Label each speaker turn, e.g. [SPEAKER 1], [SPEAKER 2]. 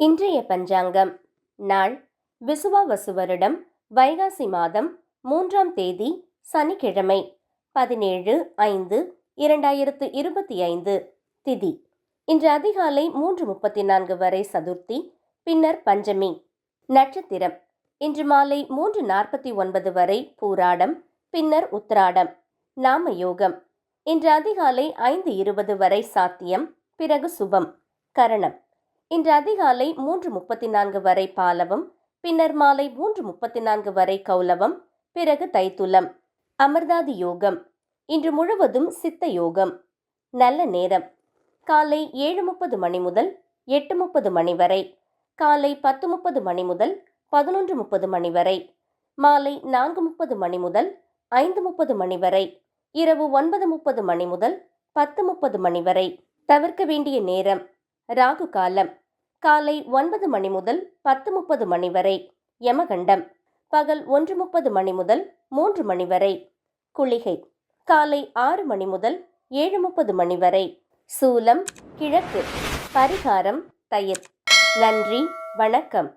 [SPEAKER 1] இன்றைய பஞ்சாங்கம். நாள் விசுவாவசு வருடம் வைகாசி மாதம் 3ஆம் தேதி சனிக்கிழமை 17/5/2025. திதி இன்று அதிகாலை 3:34 வரை சதுர்த்தி, பின்னர் பஞ்சமி. நட்சத்திரம் இன்று மாலை 3:49 வரை பூராடம், பின்னர் உத்திராடம். நாம யோகம் இன்று அதிகாலை 5:20 வரை சாத்தியம், பிறகு சுபம். கரணம் இன்று அதிகாலை 3:34 வரை பாலவம், பின்னர் மாலை 3:34 வரை கௌலவம், பிறகு தைத்துலம். அமிர்தாதி யோகம் இன்று முழுவதும் சித்த யோகம். நல்ல நேரம் காலை 7:30 மணி முதல் 8:30 மணி வரை, காலை 10:30 மணி முதல் 11:30 மணி வரை, மாலை 4:30 மணி முதல் 5:30 மணி வரை, இரவு 9:30 மணி முதல் 10:30 மணி வரை. தவிர்க்க வேண்டிய நேரம்: ராகு காலம் காலை 9 மணி முதல் 10:30 மணி வரை, யமகண்டம் பகல் 1:30 மணி முதல் 3 மணி வரை, குளிகை காலை 6 மணி முதல் 7:30 மணி வரை, சூலம் கிழக்கு, பரிகாரம் தயிர். நன்றி, வணக்கம்.